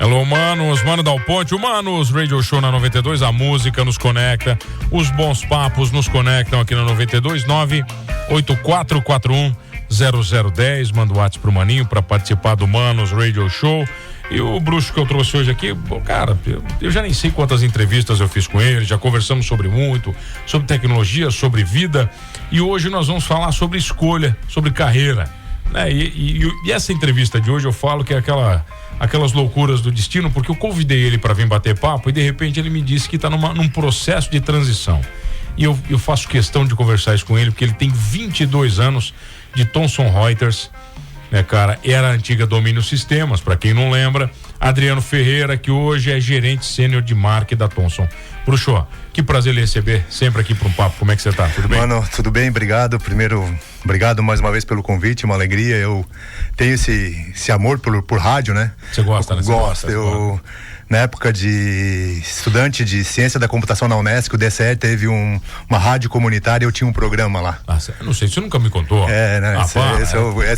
Alô, Manos, Mano Dal Ponte, o Manos Radio Show na 92, a música nos conecta, os bons papos nos conectam aqui na 92, 984410010, manda o WhatsApp pro Maninho pra participar do Manos Radio Show. E o bruxo que eu trouxe hoje aqui, cara, eu já nem sei quantas entrevistas eu fiz com ele, já conversamos sobre sobre tecnologia, sobre vida, e hoje nós vamos falar sobre escolha, sobre carreira, né? E essa entrevista de hoje eu falo que é aquelas loucuras do destino, porque eu convidei ele para vir bater papo e de repente ele me disse que está num processo de transição. E eu faço questão de conversar isso com ele, porque ele tem 22 anos de Thomson Reuters, né, cara? Era a antiga Domínio Sistemas, para quem não lembra. Adriano Ferreira, que hoje é gerente sênior de marketing da Thomson. Bruxo, que prazer lhe receber sempre aqui para um papo. Como é que você tá? Tudo bem? Mano, tudo bem, obrigado. Primeiro, obrigado mais uma vez pelo convite, uma alegria. Eu tenho esse amor por rádio, né? Você gosta, né? Gosto. Na época de estudante de ciência da computação na Unesco, o DCE teve uma rádio comunitária, eu tinha um programa lá. Não sei, você nunca me contou. Né?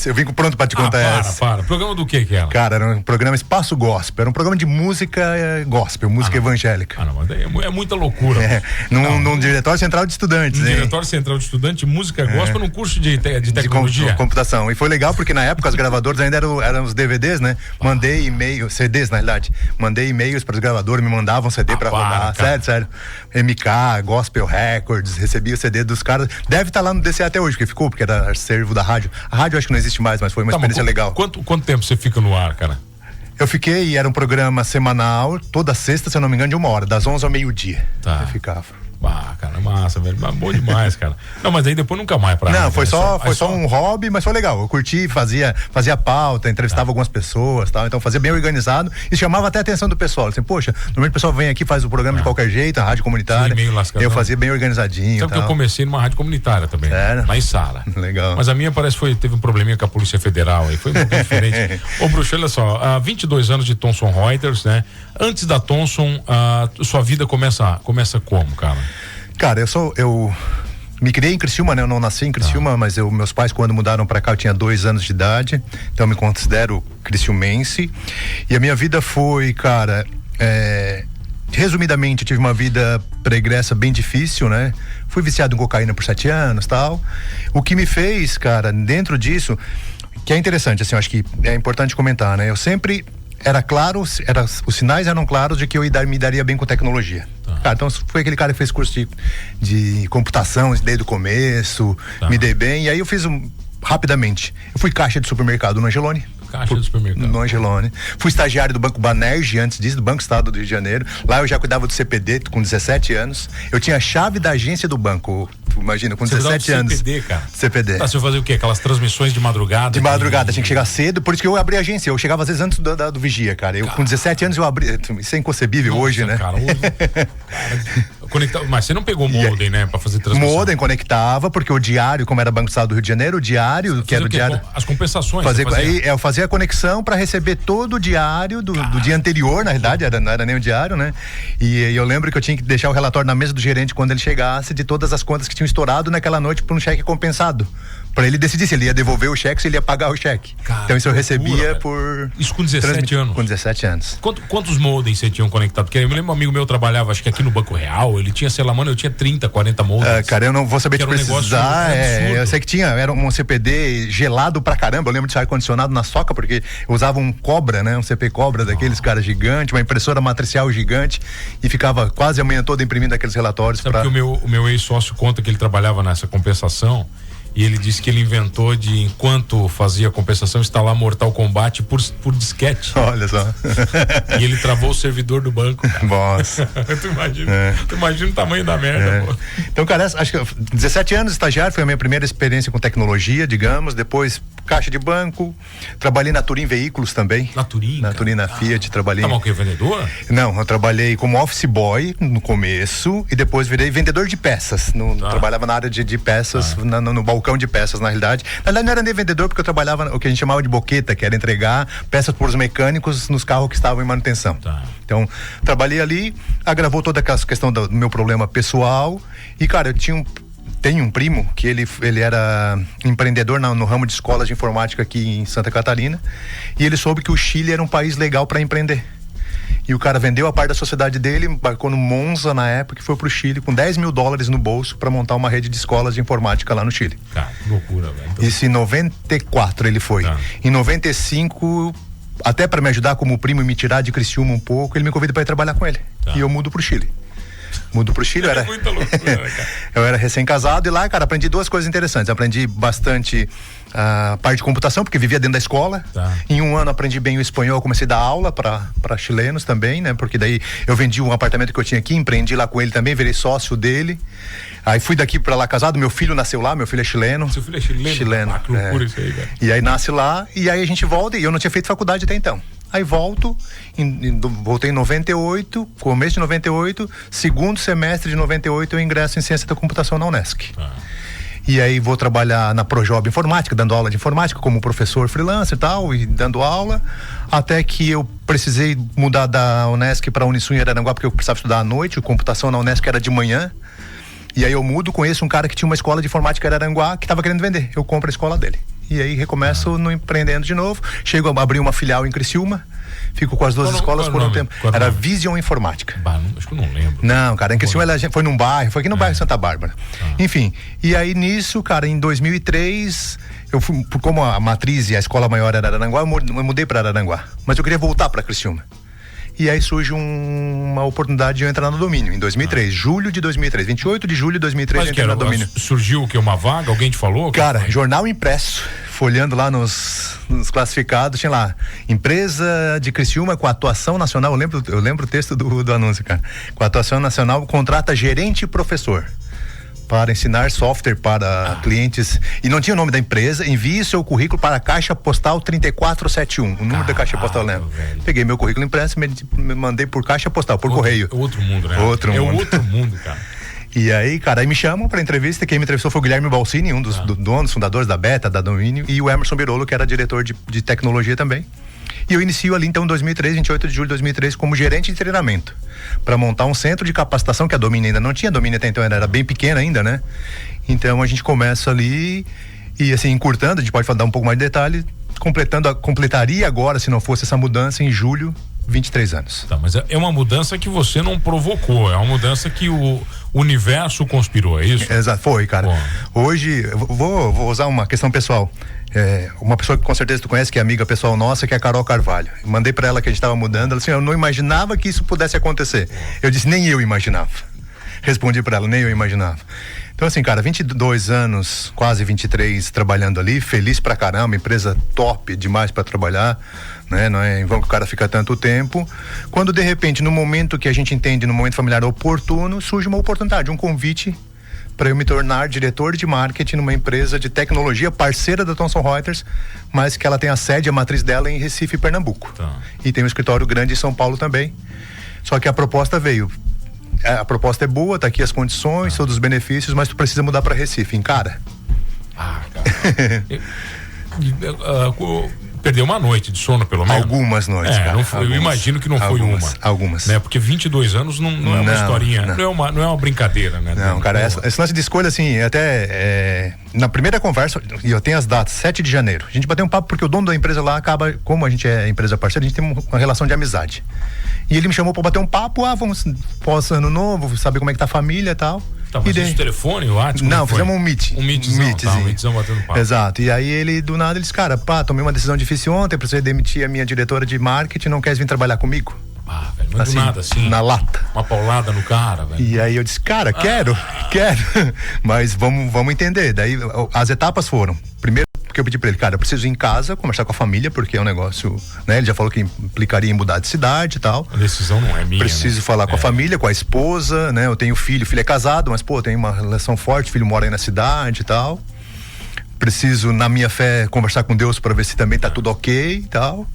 Eu vim pronto pra te contar essa. Programa do que era? Cara, era um programa Espaço Gospel, era um programa de música gospel, música evangélica. Mas é muita loucura. Num diretório central de estudantes, hein? Diretório central de estudantes, música gospel num curso de tecnologia. De computação. E foi legal porque na época as gravadoras ainda eram os DVDs, né? Mandei e-mail, CDs na realidade. Mandei e-mails para os gravadores, me mandavam CD para rodar. Sério. MK, Gospel Records, recebia o CD dos caras. Deve estar lá no DCE até hoje, porque era servo da rádio. A rádio acho que não existe mais, mas foi uma experiência legal. Quanto tempo você fica no ar, cara? Eu fiquei, era um programa semanal, toda sexta, se eu não me engano, de 1 hora, das 11 ao meio-dia. Tá. Eu ficava. Cara, massa, velho. Bom demais, cara. Não, mas aí depois nunca mais pra... Não, foi só um hobby, mas foi legal. Eu curti, fazia pauta, entrevistava algumas pessoas, tal. Então fazia bem organizado e chamava até a atenção do pessoal. Assim, poxa, normalmente o pessoal vem aqui, faz o programa de qualquer jeito, a rádio comunitária. Eu fazia bem organizadinho. Sabe que eu comecei numa rádio comunitária também, lá em Sara. Legal. Mas a minha teve um probleminha com a Polícia Federal aí, foi um pouco diferente. Ô, Bruxo, olha só, há 22 anos de Thomson Reuters, né? Antes da Thomson, sua vida começa como, cara? Cara, eu me criei em Criciúma, né? Eu não nasci em Criciúma, mas meus pais, quando mudaram pra cá, eu tinha 2 anos de idade, então eu me considero criciumense. E a minha vida foi, cara, resumidamente, eu tive uma vida pregressa bem difícil, né? Fui viciado em cocaína por 7 anos, tal. O que me fez, cara, dentro disso, que é interessante, assim, eu acho que é importante comentar, né? Eu sempre... os sinais eram claros de que eu me daria bem com tecnologia. Cara, então foi aquele cara que fez curso de computação desde o começo, me dei bem, e aí eu fiz rapidamente. Eu fui caixa de supermercado no Angelone. No Angelone. Fui estagiário do Banco Banerj antes disso, do Banco Estado do Rio de Janeiro. Lá eu já cuidava do CPD com 17 anos. Eu tinha a chave da agência do banco. Imagina, com 17 anos. CPD, cara. CPD. Você fazia o quê? Aquelas transmissões de madrugada? De madrugada, tinha que chegar cedo, por isso que eu abri a agência. Eu chegava às vezes antes do vigia, cara. Com 17 anos eu abri. Isso é inconcebível hoje, né? Cara, mas você não pegou modem, né? Pra fazer transmissão? Modem conectava, porque o diário, como era Banco Estado do Rio de Janeiro, o diário, que era o diário. As compensações. Eu fazia a conexão para receber todo o diário do dia anterior, na realidade, não era nem o diário, né? E eu lembro que eu tinha que deixar o relatório na mesa do gerente quando ele chegasse, de todas as contas que tinham estourado naquela noite por um cheque compensado. Pra ele decidir se ele ia devolver o cheque, se ele ia pagar o cheque. Cara, então isso eu recebia por... Isso com 17 anos? Com 17 anos. Quantos modems você tinha conectado? Porque eu lembro um amigo meu trabalhava, acho que aqui no Banco Real, ele tinha, sei lá, mano, eu tinha 30, 40 modems. Cara, eu não vou saber te precisar. Eu sei que era um CPD gelado pra caramba. Eu lembro de ar-condicionado na soca, porque eu usava um Cobra, né? Um CP Cobra daqueles caras gigante, uma impressora matricial gigante, e ficava quase a manhã toda imprimindo aqueles relatórios. Sabe que o meu ex-sócio conta que ele trabalhava nessa compensação. E ele disse que ele inventou de, enquanto fazia a compensação, instalar Mortal Kombat por disquete. Olha só. E ele travou o servidor do banco. Nossa. Tu imagina o tamanho da merda, pô. Então, cara, acho que 17 anos estagiário, foi a minha primeira experiência com tecnologia, digamos. Depois, caixa de banco. Trabalhei na Turim Veículos também. Na Turim? Na Turim, na Fiat, trabalhei. Tá mal que vendedor? Não, eu trabalhei como office boy no começo e depois virei vendedor de peças. Trabalhava na área de peças, no balcão de peças, na realidade. Na realidade não era nem vendedor, porque eu trabalhava o que a gente chamava de boqueta, que era entregar peças para os mecânicos nos carros que estavam em manutenção. Então, trabalhei ali, agravou toda aquela questão do meu problema pessoal e, cara, eu tenho um primo que ele era empreendedor no ramo de escolas de informática aqui em Santa Catarina, e ele soube que o Chile era um país legal para empreender. E o cara vendeu a parte da sociedade dele, embarcou no Monza na época e foi pro Chile com $10 mil no bolso para montar uma rede de escolas de informática lá no Chile. Cara, que loucura, velho. Então... Isso em 94 ele foi. Em 95, até para me ajudar como primo e me tirar de Criciúma um pouco, ele me convida para ir trabalhar com ele. E eu mudo pro Chile. Mudo pro Chile, muita loucura, né, cara? Eu era recém-casado e lá, cara, aprendi duas coisas interessantes. Aprendi bastante a parte de computação, porque vivia dentro da escola. Em um ano aprendi bem o espanhol, comecei a dar aula para chilenos também, né? Porque daí eu vendi um apartamento que eu tinha aqui, empreendi lá com ele também, virei sócio dele. Aí fui daqui para lá casado, meu filho nasceu lá, meu filho é chileno. Seu filho é chileno? Chileno. Ah, que loucura isso aí, velho. E aí nasce lá, e aí a gente volta, e eu não tinha feito faculdade até então. Aí volto, voltei em 98, começo de 98, segundo semestre de 98 eu ingresso em Ciência da Computação na Unesc. E aí vou trabalhar na Projob Informática, dando aula de informática como professor freelancer e tal, e dando aula, até que eu precisei mudar da Unesc para Unisul em Araranguá, porque eu precisava estudar à noite, computação na Unesc era de manhã. E aí eu mudo, conheço um cara que tinha uma escola de informática em Araranguá que estava querendo vender, eu compro a escola dele. E aí recomeço no empreendendo de novo, chego a abrir uma filial em Criciúma, fico com as duas escolas por um tempo. Era Vision Informática. Acho que eu não lembro. Não, cara, em Criciúma ela foi num bairro, foi aqui no bairro Santa Bárbara. Enfim, e aí nisso, cara, em 2003, eu fui, como a matriz e a escola maior era Araranguá, eu mudei para Araranguá, mas eu queria voltar para Criciúma. E aí surge uma oportunidade de eu entrar no domínio, em 2003, julho de 2003, 28 de julho de 2003 eu entrei no domínio. Surgiu o que? Uma vaga? Alguém te falou? Cara, jornal impresso, folheando lá nos classificados, tinha lá, empresa de Criciúma com atuação nacional, eu lembro o texto do anúncio, cara, com atuação nacional, contrata gerente e professor para ensinar software para clientes, e não tinha o nome da empresa, envie seu currículo para a Caixa Postal 3471, o número da Caixa Postal, eu lembro. Velho. Peguei meu currículo impresso, me mandei por Caixa Postal, por correio. Outro mundo, né? Outro mundo, cara. E aí, cara, aí me chamam para entrevista, quem me entrevistou foi o Guilherme Balsini, um dos donos, fundadores da Beta, da Domínio, e o Emerson Birolo, que era diretor de tecnologia também. E eu inicio ali então em 2003, 28 de julho de 2003, como gerente de treinamento, para montar um centro de capacitação, que a Domínio ainda não tinha, a Domínio até então era bem pequena ainda, né? Então a gente começa ali e assim, encurtando, a gente pode dar um pouco mais de detalhe, completaria agora, se não fosse essa mudança, em julho, 23 anos. Tá, mas é uma mudança que você não provocou, é uma mudança que o universo conspirou, é isso? Exato, foi, cara. Bom. Hoje, eu vou usar uma questão pessoal. Uma pessoa que com certeza tu conhece, que é amiga pessoal nossa, que é a Carol Carvalho. Eu mandei pra ela que a gente tava mudando, ela disse, eu não imaginava que isso pudesse acontecer. Eu disse, nem eu imaginava. Respondi pra ela, nem eu imaginava. Então assim, cara, 22 anos, quase 23, trabalhando ali, feliz pra caramba, empresa top demais pra trabalhar, né? Não é em vão que o cara fica tanto tempo. Quando de repente, no momento que a gente entende, no momento familiar oportuno, surge uma oportunidade, um convite para eu me tornar diretor de marketing numa empresa de tecnologia parceira da Thomson Reuters, mas que ela tem a sede, a matriz dela em Recife, Pernambuco. E tem um escritório grande em São Paulo também. Só que a proposta veio. A proposta é boa, tá aqui as condições, todos os benefícios, mas tu precisa mudar para Recife, encara? Cara. Perdeu uma noite de sono, pelo menos. Algumas noites, cara. Eu imagino que não foi uma. Algumas. Né? Porque 22 anos não é uma historinha, não é uma brincadeira, né? Não, cara, esse lance de escolha, assim, até na primeira conversa, e eu tenho as datas, 7 de janeiro, a gente bateu um papo porque o dono da empresa lá acaba, como a gente é empresa parceira, a gente tem uma relação de amizade. E ele me chamou pra bater um papo, vamos pós-ano novo, saber como é que tá a família e tal. Tá, mas esse telefone, o WhatsApp? Não, fizemos um meeting. Um meeting batendo papo. Exato. E aí ele, do nada, ele disse, cara, tomei uma decisão difícil ontem, precisei demitir a minha diretora de marketing, não queres vir trabalhar comigo? Velho, mas assim, do nada, assim. Na lata. Uma paulada no cara, velho. E aí eu disse, cara, quero. Mas vamos entender. Daí as etapas foram, primeiro, porque eu pedi pra ele, cara, eu preciso ir em casa, conversar com a família, porque é um negócio, né? Ele já falou que implicaria em mudar de cidade e tal. A decisão não é minha. Preciso falar com a família, com a esposa, né? Eu tenho filho, o filho é casado, mas pô, tem uma relação forte, o filho mora aí na cidade e tal. Preciso, na minha fé, conversar com Deus pra ver se também tá tudo ok e tal.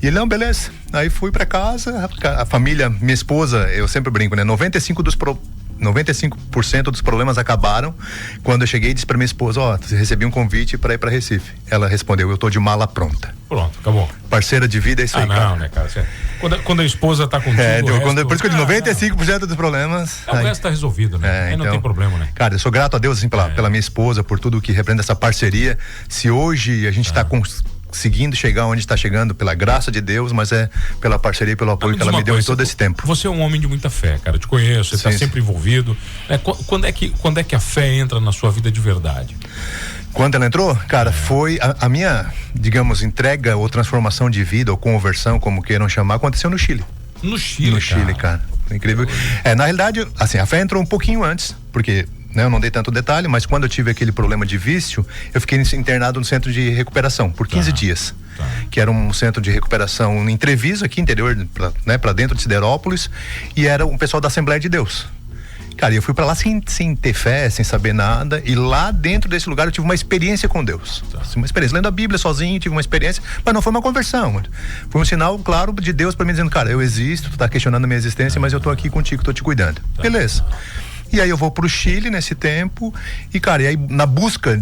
E ele, não, beleza. Aí fui pra casa, a família, minha esposa, eu sempre brinco, né? 95% dos problemas acabaram quando eu cheguei e disse pra minha esposa, recebi um convite pra ir pra Recife. Ela respondeu, eu tô de mala pronta. Pronto, acabou. Parceira de vida é isso aí, cara. Não, né, cara? Quando a esposa tá contigo, por isso que eu digo 95% dos problemas. O resto tá resolvido, né? Aí então, não tem problema, né? Cara, eu sou grato a Deus, assim, pela minha esposa, por tudo que representa essa parceria. Se hoje a gente tá conseguindo chegar onde está chegando pela graça de Deus, mas é pela parceria e pelo apoio que ela me deu em todo esse tempo. Você é um homem de muita fé, cara, eu te conheço, você está sempre envolvido. Quando é que a fé entra na sua vida de verdade? Quando ela entrou, cara, foi a minha, digamos, entrega ou transformação de vida ou conversão, como queiram chamar, aconteceu no Chile. No Chile, cara. Incrível. Na realidade, assim, a fé entrou um pouquinho antes, porque eu não dei tanto detalhe, mas quando eu tive aquele problema de vício, eu fiquei internado no centro de recuperação por 15 dias. Que era um centro de recuperação em Treviso, aqui interior, pra dentro de Siderópolis, e era um pessoal da Assembleia de Deus. Cara, eu fui pra lá sem ter fé, sem saber nada, e lá dentro desse lugar eu tive uma experiência com Deus. Uma experiência, lendo a Bíblia sozinho, tive uma experiência, mas não foi uma conversão. Foi um sinal claro de Deus pra mim, dizendo, cara, eu existo, tu tá questionando a minha existência, mas eu tô aqui contigo, tô te cuidando. Beleza. E aí eu vou pro Chile nesse tempo, e cara, e aí na busca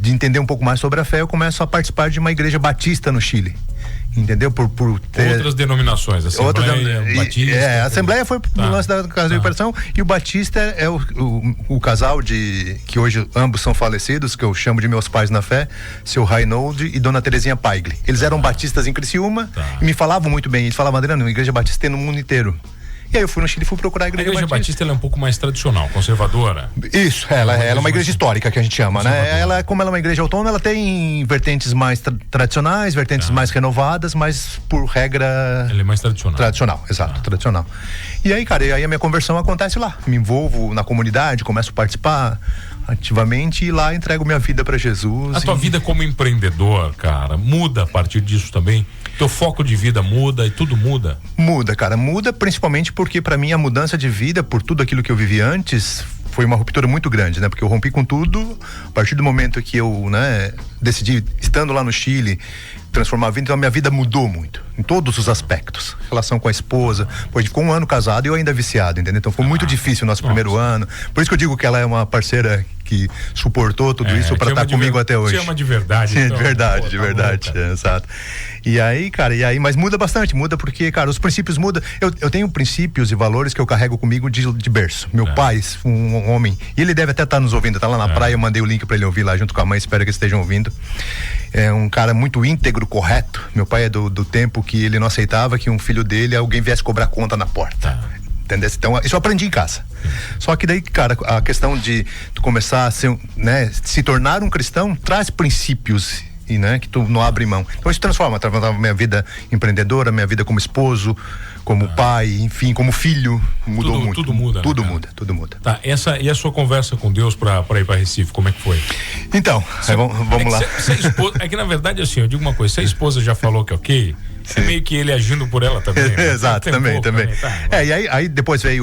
de entender um pouco mais sobre a fé, eu começo a participar de uma igreja batista no Chile. Entendeu? Por ter outras denominações, Assembleia, Batista. A Assembleia foi no lance da Casa de Recuperação, e o Batista é o casal que hoje ambos são falecidos, que eu chamo de meus pais na fé, seu Reinhold e Dona Terezinha Paigli. Eles eram batistas em Criciúma e me falavam muito bem. Eles falavam, Adriano, a igreja batista tem no mundo inteiro. E aí eu fui no Chile e fui procurar a igreja Batista. Ela é um pouco mais tradicional, conservadora. Isso, ela é uma igreja histórica, que a gente chama, né? Como ela é uma igreja autônoma, ela tem vertentes mais tradicionais, vertentes mais renovadas, mas por regra... Ela é mais tradicional. Tradicional, exato, tradicional. E aí, cara, a minha conversão acontece lá. Me envolvo na comunidade, começo a participar ativamente e lá entrego minha vida para Jesus. A tua vida como empreendedor, cara, muda a partir disso também? Teu foco de vida muda e tudo muda? Muda, cara, muda principalmente porque para mim a mudança de vida, por tudo aquilo que eu vivi antes, foi uma ruptura muito grande, né? Porque eu rompi com tudo a partir do momento que eu, decidi, estando lá no Chile, transformar a vida. Então a minha vida mudou muito, em todos os aspectos. Relação com a esposa, pois ficou um ano casado e eu ainda viciado, entendeu? Então foi muito difícil o nosso primeiro ano. Por isso que eu digo que ela é uma parceira que suportou tudo isso para estar comigo até hoje. Te ama de verdade. Sim, então, de verdade, exato. E aí, cara, mas muda bastante, muda porque, cara, os princípios mudam. Eu tenho princípios e valores que eu carrego comigo de berço. Meu pai, um homem, e ele deve até estar nos ouvindo, tá lá na praia, eu mandei o link para ele ouvir lá junto com a mãe, espero que estejam ouvindo. É um cara muito íntegro, correto. Meu pai é do tempo que ele não aceitava que um filho dele, alguém viesse cobrar conta na porta. Entendeu? Então, isso eu aprendi em casa. Só que daí, cara, a questão de tu começar a ser, se tornar um cristão, traz princípios e, que tu não abre mão. Então isso transforma minha vida empreendedora, minha vida como esposo, como pai, enfim, como filho, mudou muito. Tudo muda. Tudo muda. Tá, e a sua conversa com Deus pra ir pra Recife, como é que foi? Então, vamos lá. É que na verdade, assim, eu digo uma coisa, se a esposa já falou que ok, é meio que ele agindo por ela também. Exato, também. Tá, e aí depois aí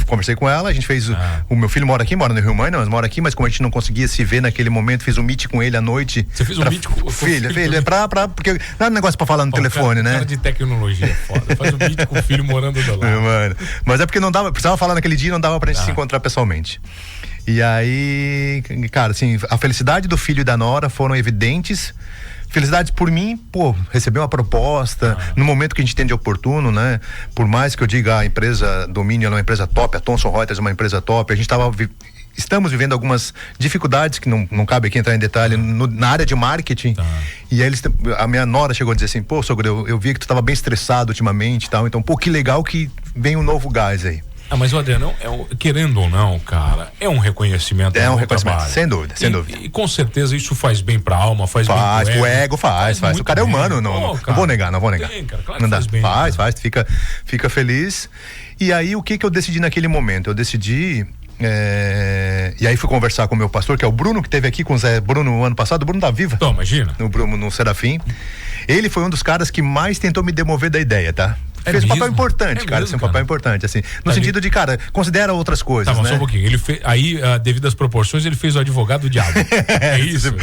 conversei com ela, a gente fez o meu filho mora no Rio Mãe, mas mora aqui, mas como a gente não conseguia se ver naquele momento, fiz um meet com ele à noite. Você fez um meet com o filho? Porque não é um negócio pra falar no telefone, né? Cara de tecnologia, foda. Faz um meet com o filho morando do lado. Mano, mas é porque não dava, precisava falar naquele dia, não dava pra gente se encontrar pessoalmente. E aí, cara, assim, a felicidade do filho e da nora foram evidentes. Felicidade por mim, receber uma proposta no momento que a gente entende oportuno, né? Por mais que eu diga a empresa Domínio ela é uma empresa top, a Thomson Reuters é uma empresa top, a gente estamos vivendo algumas dificuldades que não cabe aqui entrar em detalhe na área de marketing. E aí a minha nora chegou a dizer assim, sogro, eu vi que tu estava bem estressado ultimamente e tal, então que legal que vem um novo gás aí. Mas o Adriano, querendo ou não, cara, é um reconhecimento. É um reconhecimento, sem dúvida. E com certeza isso faz bem pra alma, faz bem pro ego. Faz. O cara é humano, não vou negar. Tem, cara, claro não dá. Faz, fica feliz. E aí, o que eu decidi naquele momento? Eu decidi... E aí fui conversar com o meu pastor, que é o Bruno, que esteve aqui com o Zé Bruno ano passado. O Bruno tá vivo. Imagina. No Serafim. Ele foi um dos caras que mais tentou me demover da ideia, tá? Fez um papel importante, cara. Um papel importante, assim. No sentido de, cara, considera outras coisas, né? Só um pouquinho. Ele fez, aí, devido às proporções, ele fez o advogado do diabo. É isso?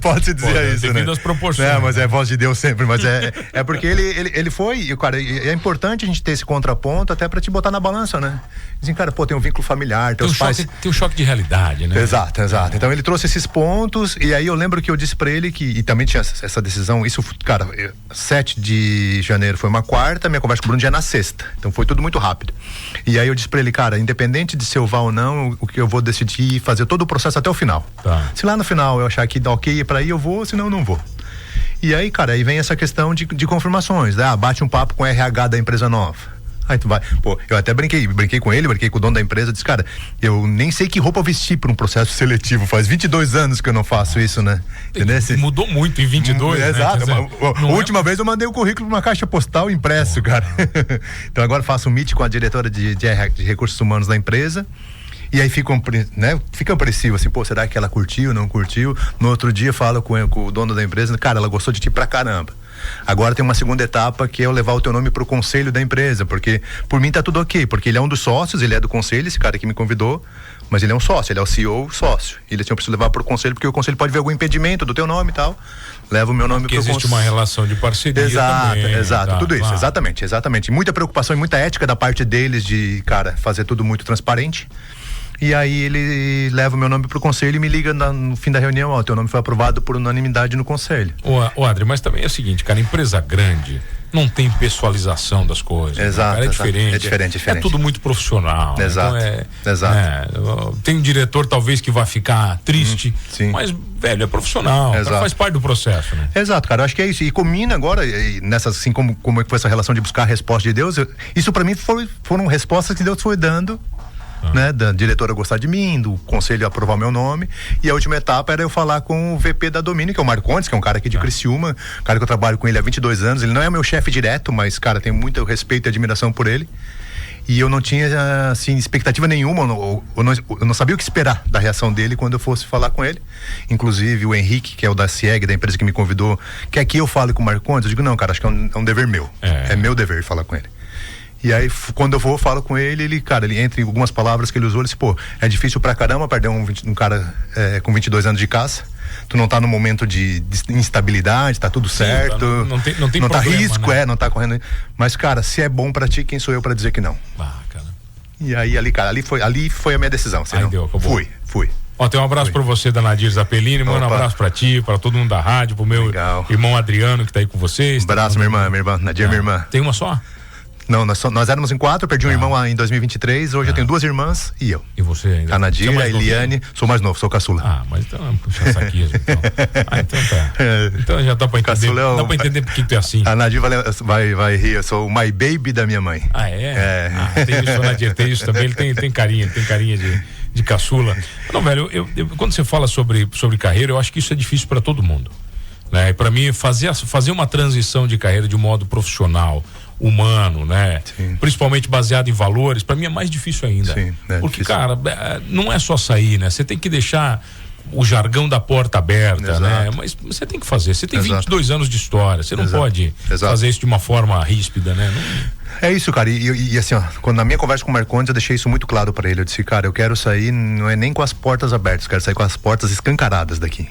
Pode-se dizer isso, devido às proporções. Mas é voz de Deus sempre, mas é porque ele foi, cara, é importante a gente ter esse contraponto até pra te botar na balança, né? Dizem, cara, tem um vínculo familiar, teus pais... Tem um choque de realidade, né? Exato. Então ele trouxe esses pontos, e aí eu lembro que eu disse pra ele que, e também tinha essa decisão, isso, cara, 7 de janeiro foi uma quarta, minha conversa com o Bruno já é na sexta, então foi tudo muito rápido. E aí eu disse pra ele, cara, independente de se eu vá ou não, o que eu vou decidir fazer todo o processo até o final. Se lá no final eu achar que dá ok pra ir, eu vou, senão eu não vou. E aí, cara, aí vem essa questão de confirmações, né? Bate um papo com o RH da empresa nova. Aí tu vai, pô, eu até brinquei com ele, brinquei com o dono da empresa, disse, cara, eu nem sei que roupa vestir para um processo seletivo, faz 22 anos que eu não faço isso, né? Entendeu? Mudou muito em 22, né? Exato, a última vez eu mandei o currículo numa caixa postal impresso, cara. Então agora faço um meet com a diretora de recursos humanos da empresa. E aí fica apreensivo assim, pô, será que ela curtiu, não curtiu? No outro dia falo com o dono da empresa, cara, ela gostou de ti pra caramba. Agora tem uma segunda etapa que é eu levar o teu nome pro conselho da empresa, porque por mim tá tudo ok, porque ele é um dos sócios, ele é do conselho, esse cara que me convidou, mas ele é um sócio, ele é o CEO sócio. Ele tinha preciso levar pro conselho, porque o conselho pode ver algum impedimento do teu nome e tal. Leva o meu nome pro conselho. Existe uma relação de parceria também. Exato, tudo isso, exatamente. Muita preocupação e muita ética da parte deles de, cara, fazer tudo muito transparente. E aí ele leva o meu nome pro conselho e me liga no fim da reunião, ó, teu nome foi aprovado por unanimidade no conselho. Ô Adri, mas também é o seguinte, cara, empresa grande não tem pessoalização das coisas. Exato. Cara, é diferente. É tudo muito profissional. Exato. Então tem um diretor talvez que vai ficar triste, mas, velho, é profissional. Cara, faz parte do processo, né? Exato, cara, eu acho que é isso. E combina agora, nessas, assim, como é que foi essa relação de buscar a resposta de Deus, isso pra mim foram respostas que Deus foi dando. Né, da diretora gostar de mim, do conselho aprovar meu nome, e a última etapa era eu falar com o VP da Domínio, que é o Marcondes, que é um cara aqui de Criciúma, cara que eu trabalho com ele há 22 anos, ele não é meu chefe direto, mas, cara, tenho muito respeito e admiração por ele, e eu não tinha, assim, expectativa nenhuma, eu não sabia o que esperar da reação dele quando eu fosse falar com ele. Inclusive o Henrique, que é o da CIEG, da empresa que me convidou, quer que eu fale com o Marcondes? Eu digo, não, cara, acho que é um dever meu, é meu dever falar com ele. E aí, quando eu falo com ele, ele entre algumas palavras que ele usou, ele disse, pô, é difícil pra caramba perder um cara com 22 anos de casa. Tu não tá no momento de instabilidade, tá tudo certo. Não tem não problema, tá risco, né? Não tá correndo. Mas, cara, se é bom pra ti, quem sou eu pra dizer que não? Cara. E aí, ali foi a minha decisão. Aí deu, acabou. Fui. Ó, tem um abraço pra você da Nadir Zappellini, mano, um abraço pra ti, pra todo mundo da rádio, pro meu irmão Adriano que tá aí com vocês. Um abraço, minha irmã, Nadir, minha irmã. Tem uma só? Não, nós éramos em 4, perdi um irmão em 2023, hoje eu tenho 2 irmãs e eu. E você ainda? A Nadir, a Eliane, sou mais novo, sou caçula. Mas então, puxa saquismo, então. Então tá. Então já dá pra entender, dá pra entender por que tu é assim. A Nadir vai rir, eu sou o my baby da minha mãe. Tem isso, Nadir, tem isso também, ele tem carinha de caçula. Não, velho, quando você fala sobre carreira, eu acho que isso é difícil pra todo mundo, né? E pra mim, fazer uma transição de carreira de um modo profissional, humano, né? Sim. Principalmente baseado em valores, pra mim é mais difícil ainda. Sim, porque, difícil. Cara, não é só sair, né? Você tem que deixar o jargão da porta aberta, né? Mas você tem que fazer. Você tem 22 anos de história, você não pode fazer isso de uma forma ríspida, né? É isso, cara, e assim, ó, quando na minha conversa com o Marcondes eu deixei isso muito claro pra ele, eu disse, cara, eu quero sair, não é nem com as portas abertas, eu quero sair com as portas escancaradas daqui.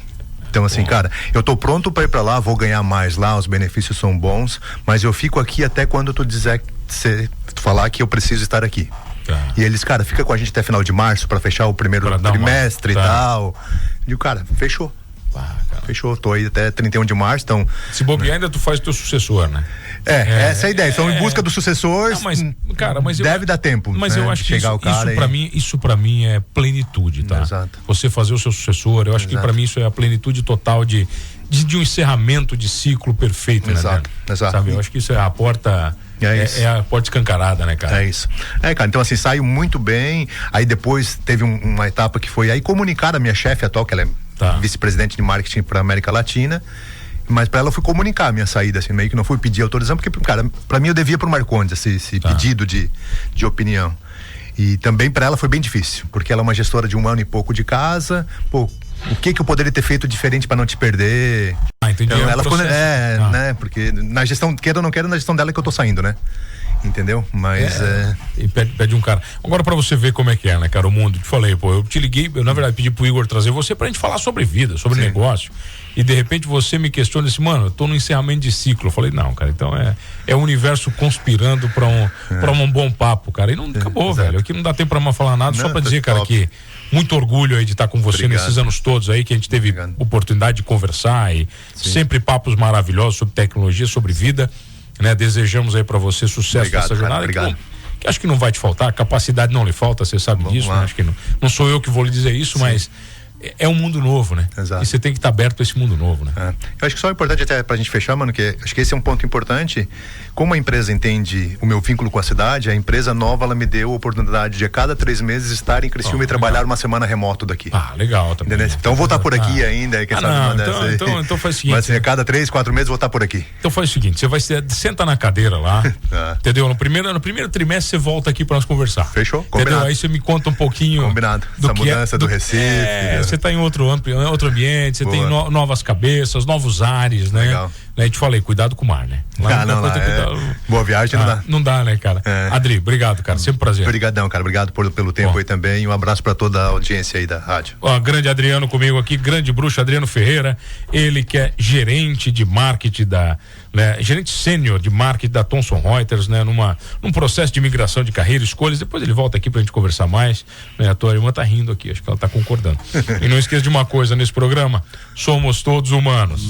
Então, assim, cara, eu tô pronto pra ir pra lá, vou ganhar mais lá, os benefícios são bons, mas eu fico aqui até quando tu falar que eu preciso estar aqui. E eles, cara, fica com a gente até final de março pra fechar o primeiro trimestre e tal. Eu digo, cara, fechou. Fechou, tô aí até 31 de março, então... Se bobear, ainda tu faz o teu sucessor, né? Essa é a ideia, estão em busca do sucessor, deve dar tempo. Mas né, eu acho que isso pra mim é plenitude, tá? Exato. Você fazer o seu sucessor, eu acho que pra mim isso é a plenitude total de um encerramento de ciclo perfeito, né? Exato. Sabe, eu acho que isso é a porta... É a porta escancarada, né, cara? É isso. Cara, então assim, saiu muito bem, aí depois teve uma etapa que foi aí comunicar a minha chefe atual, que ela é vice-presidente de marketing para América Latina, mas para ela eu fui comunicar a minha saída, assim, meio que não fui pedir autorização, porque, cara, para mim eu devia pro Marcondes esse pedido de opinião. E também para ela foi bem difícil, porque ela é uma gestora de 1 ano e pouco de casa, pô, o que eu poderia ter feito diferente para não te perder? Entendi. Então, ela ficou, né? Porque na gestão, queira ou não queira, na gestão dela é que eu tô saindo, né? Entendeu? Mas E pede um cara. Agora pra você ver como é que é, né, cara, o mundo. Te falei, pô, eu te liguei, eu na verdade pedi pro Igor trazer você pra gente falar sobre vida, sobre negócio. E de repente você me questiona assim, mano, eu tô no encerramento de ciclo. Eu falei, não, cara, então é o universo conspirando pra um bom papo, cara. E não acabou, velho. Aqui não dá tempo pra mais falar nada, só pra dizer, cara, que muito orgulho aí de estar com você nesses anos todos aí, que a gente teve oportunidade de conversar e sempre papos maravilhosos sobre tecnologia, sobre vida, né? Desejamos aí pra você sucesso nessa jornada. Obrigado. Que acho que não vai te faltar, capacidade não lhe falta, você sabe disso, né? Acho que não sou eu que vou lhe dizer isso, mas é um mundo novo, né? Exato. E você tem que estar aberto a esse mundo novo, né? Eu acho que só é importante até pra gente fechar, mano, que acho que esse é um ponto importante. Como a empresa entende o meu vínculo com a cidade, a empresa nova, ela me deu a oportunidade de a cada 3 meses estar em Criciúma e trabalhar uma semana remoto daqui. Legal também. Entendeu? Então vou estar por aqui ainda. Então faz o seguinte. Mas assim, a cada 3, 4 meses vou estar por aqui. Então faz o seguinte, você vai senta na cadeira lá, entendeu? No primeiro trimestre você volta aqui pra nós conversar. Fechou? Combinado. Entendeu? Aí você me conta um pouquinho. Combinado. Essa mudança do Recife. Você tá em outro ambiente, você tem novas cabeças, novos ares, né? Legal. Aí te falei, cuidado com o mar, né? Boa viagem não dá. Não dá, né, cara? Adri, obrigado, cara. Sempre um prazer. Obrigadão, cara. Obrigado pelo tempo aí também. Um abraço pra toda a audiência aí da rádio. Grande Adriano comigo aqui, grande bruxo Adriano Ferreira, ele que é gerente de marketing gerente sênior de marketing da Thomson Reuters, né? Num processo de migração de carreira, escolhas. Depois ele volta aqui pra gente conversar mais, né? A tua irmã tá rindo aqui, acho que ela tá concordando. E não esqueça de uma coisa nesse programa, somos todos humanos.